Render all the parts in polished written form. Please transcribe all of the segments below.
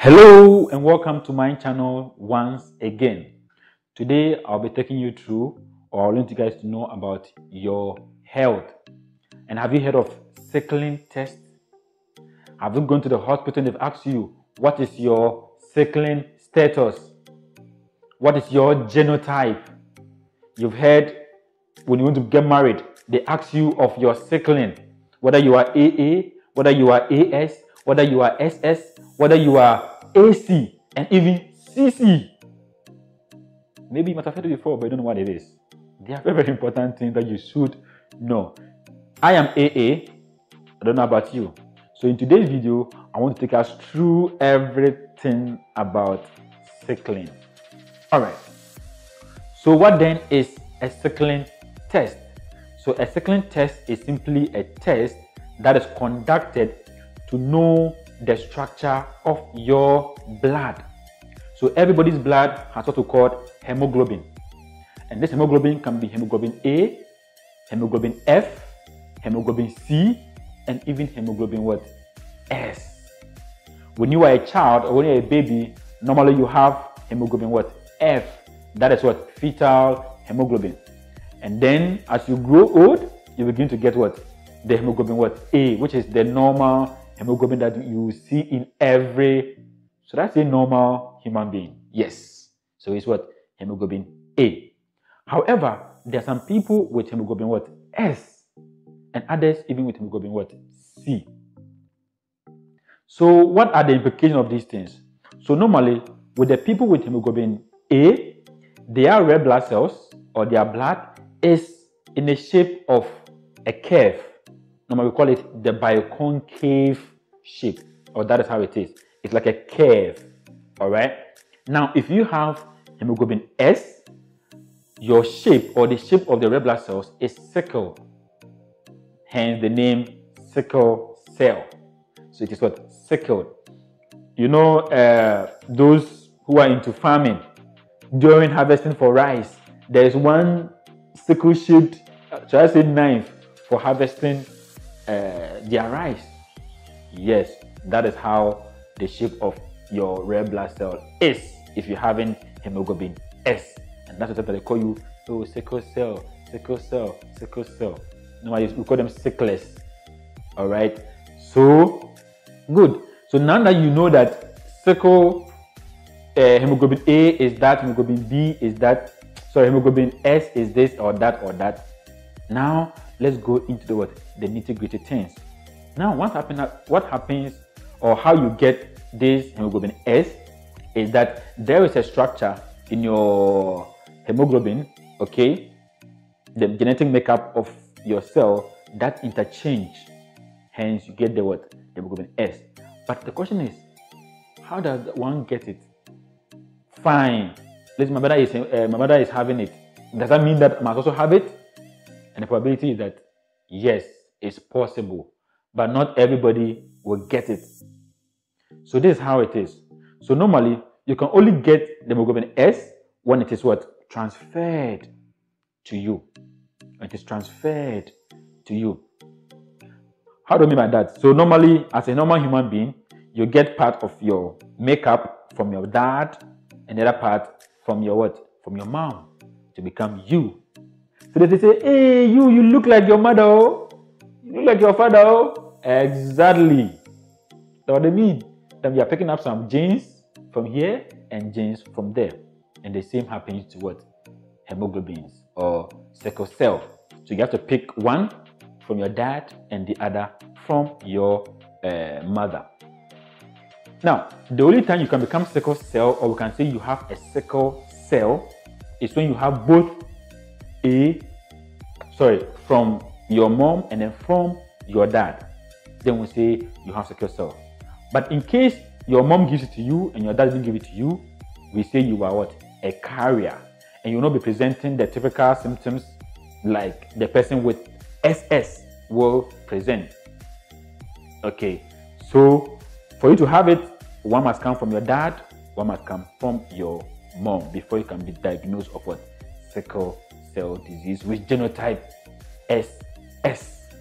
Hello and welcome to my channel once again. Today I'll be taking you through, or I want you guys to know about your health. And have you heard of Sickling Test? Have you gone to the hospital and they've asked you what is your sickling status? What is your genotype? You've heard when you want to get married, they ask you of your sickling, whether you are AA, whether you are AS, whether you are SS, whether you are AC, and even CC. Maybe you might have heard it before, but you don't know what it is. They are very, very important things that you should know. I am AA. I don't know about you. So in today's video, I want to take us through everything about sickling. All right. So what then is a sickling test? So a sickling test is simply a test that is conducted to know the structure of your blood. So everybody's blood has what we call hemoglobin. And this hemoglobin can be hemoglobin A, hemoglobin F, hemoglobin C, and even hemoglobin what? S. When you are a child or when you're a baby, normally you have hemoglobin what? F. That is what? Fetal hemoglobin. And then as you grow old, you begin to get what? The hemoglobin what? A, which is the normal hemoglobin that you see in every, so that's a normal human being. Yes. So it's what? Hemoglobin A. However, there are some people with hemoglobin what? S, and others even with hemoglobin what? C. So what are the implications of these things? So normally, with the people with hemoglobin A, their red blood cells or their blood is in the shape of a curve. Normally we call it the biconcave shape, or that is how it is. It's like a curve. All right. Now, if you have hemoglobin S, your shape or the shape of the red blood cells is sickle. Hence the name sickle cell. So it is what? Sickled. You know, those who are into farming, during harvesting for rice, there is one sickle-shaped, shall I say, knife for harvesting their rice. Yes, that is how the shape of your red blood cell is if you're having hemoglobin S. And that's what they call you, oh, sickle cell, sickle cell, sickle cell. No, we call them sicklers. All right. So, good. So now that you know that sickle, hemoglobin A is that, hemoglobin B is that, sorry, hemoglobin S is this or that or that. Now, let's go into the nitty-gritty things. Now, what happens or how you get this hemoglobin S is that there is a structure in your hemoglobin, okay, the genetic makeup of your cell that interchange. Hence, you get the what? The hemoglobin S. But the question is, how does one get it? Fine. Let's my mother is having it. Does that mean that I must also have it? And the probability is that yes, it's possible, but not everybody will get it. So this is how it is. So normally you can only get the hemoglobin S when it is what? Transferred to you. It is transferred to you. How do I mean by that? So normally, as a normal human being, you get part of your makeup from your dad and the other part from your what? From your mom to become you. So they say, hey, you look like your mother. You look like your father. Exactly. That's what they mean. Then we are picking up some genes from here and genes from there. And the same happens to what? Hemoglobins or sickle cell. So you have to pick one from your dad and the other from your mother. Now, the only time you can become sickle cell, or we can say you have a sickle cell, is when you have both from your mom and then from your dad. Then we say you have sickle cell. But in case your mom gives it to you and your dad didn't give it to you, we say you are what? A carrier. And you will not be presenting the typical symptoms like the person with SS will present. Okay, so for you to have it, one must come from your dad, one must come from your mom before you can be diagnosed of what? Sickle cell disease with genotype SS.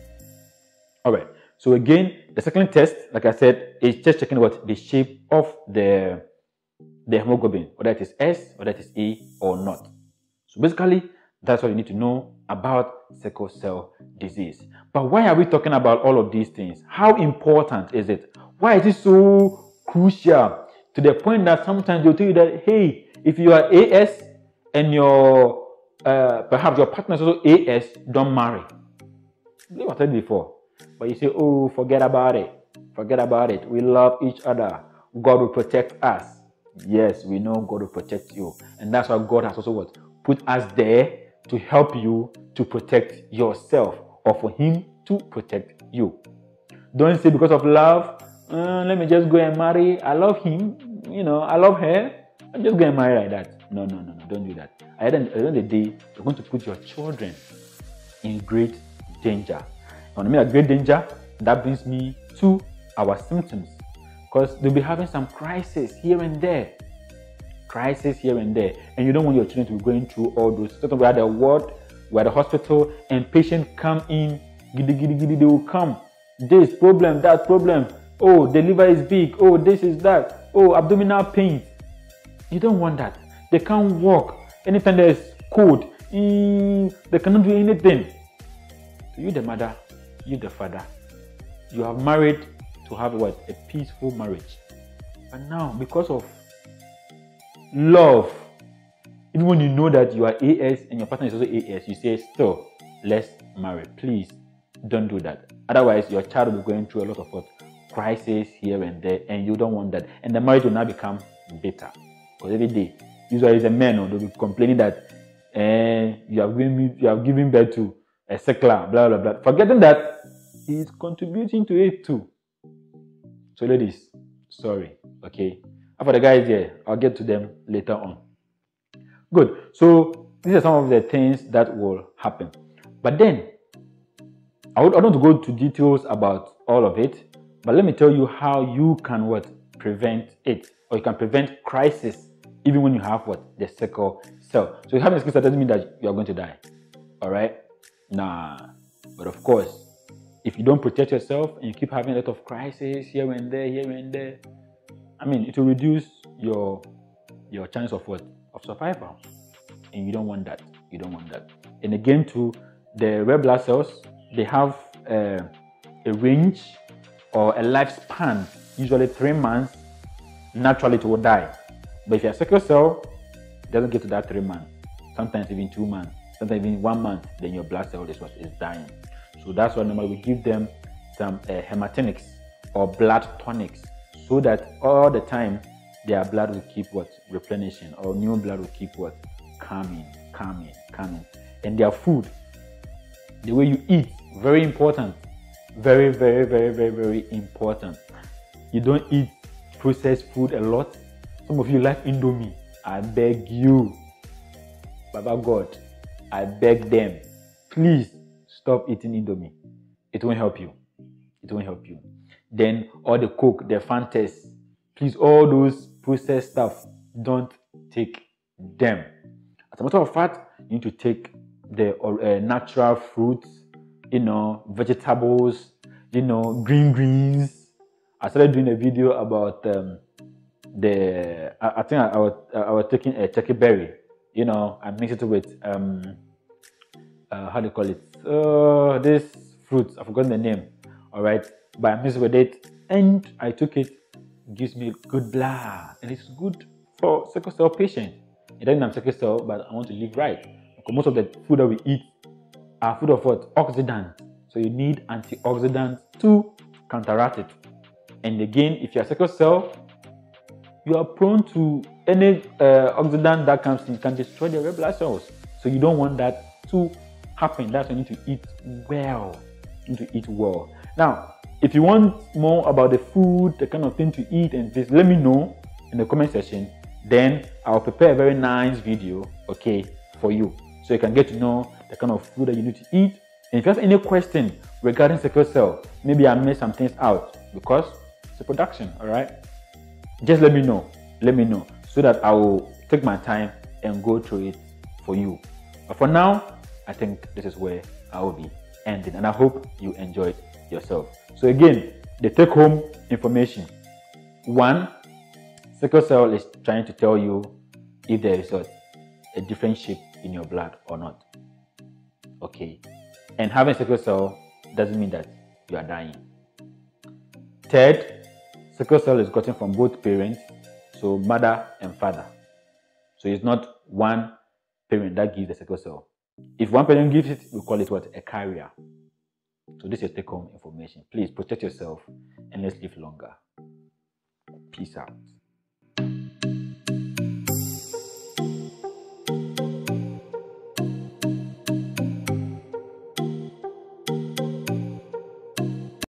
All right, So again, the Sickling test, like I said, is just checking what the shape of the hemoglobin, whether it is S, whether it is A or not. So basically, that's what you need to know about sickle cell disease. But why are we talking about all of these things? How important is it? Why is it so crucial to the point that sometimes they'll tell you that, hey, if you are AS and your perhaps your partner is also AS, don't marry. I said before. But you say, oh, forget about it. Forget about it. We love each other. God will protect us. Yes, we know God will protect you. And that's why God has also what? Put us there to help you to protect yourself, or for Him to protect you. Don't say because of love, let me just go and marry. I love him, I love her. I'm just going to marry like that. No, don't do that. At the end of the day, you're going to put your children in great danger. When I mean a great danger, that brings me to our symptoms, because they'll be having some crisis here and there. And you don't want your children to be going through all those. We're at the ward, we're at the hospital, and patients come in, they will come. This problem, that problem. Oh, the liver is big. Oh, this is that. Oh, abdominal pain. You don't want that. They can't walk. Anytime there's cold, they cannot do anything. So you the mother, you the father, you have married to have what? A peaceful marriage. But now, because of love, even when you know that you are AS and your partner is also AS, you say, still, let's marry. Please don't do that. Otherwise, your child will be going through a lot of what? Crisis here and there, and you don't want that. And the marriage will now become bitter. Because every day, usually it's a man, they'll be complaining that you have given birth to a sickler, blah, blah, blah. Forgetting that he's contributing to it too. So ladies, sorry, okay? And for the guys here, I'll get to them later on. Good. So these are some of the things that will happen. But then, I don't want to go into details about all of it, but let me tell you how you can prevent it, or you can prevent crisis even when you have the sickle cell. So having a sickle cell doesn't mean that you are going to die. All right? Nah. But of course, if you don't protect yourself and you keep having a lot of crises here and there, I mean, it will reduce your chance of survival, and you don't want that. And again, too, the red blood cells, they have a range or a lifespan, usually 3 months. Naturally, it will die. But if you have sickle cell, it doesn't get to that 3 months. Sometimes even 2 months, sometimes even 1 month, then your blood cell is dying. So that's why normally we give them some hematinics or blood tonics, so that all the time their blood will keep replenishing, or new blood will keep coming. And their food, the way you eat, very important. Very, very, very, very, very important. You don't eat processed food a lot. Some of you like Indomie. I beg you, Baba God, I beg them, please stop eating Indomie. It won't help you. Then all the Coke, the Fantas, please, all those processed stuff, don't take them. As a matter of fact, you need to take the natural fruits, vegetables, greens. I started doing a video about I think I was taking a turkey berry, I mixed it with how do you call it? This fruit, I've forgotten the name. All right, but I mixed with it and I took it. It gives me good blood, and it's good for sickle cell patients. It doesn't have sickle cell, but I want to live right. Because most of the food that we eat are food of oxidants. So you need antioxidants to counteract it. And again, if you have sickle cell, you are prone to any oxidant that comes in can destroy the red blood cells. So you don't want that to happen. That's why you need to eat well. Now, if you want more about the food, the kind of thing to eat, and this, let me know in the comment section. Then I'll prepare a very nice video, okay, for you, so you can get to know the kind of food that you need to eat. And if you have any question regarding sickle cell, maybe I missed some things out because it's a production, all right? Just let me know, so that I will take my time and go through it for you. But for now, I think this is where I will be ending, and I hope you enjoyed yourself. So again, the take-home information. 1, sickle cell is trying to tell you if there is a different shape in your blood or not. Okay. And having sickle cell doesn't mean that you are dying. Third, sickle cell is gotten from both parents, so mother and father. So it's not one parent that gives the sickle cell. If one parent gives it, we call it what? A carrier. So this is take-home information. Please protect yourself and let's live longer. Peace out.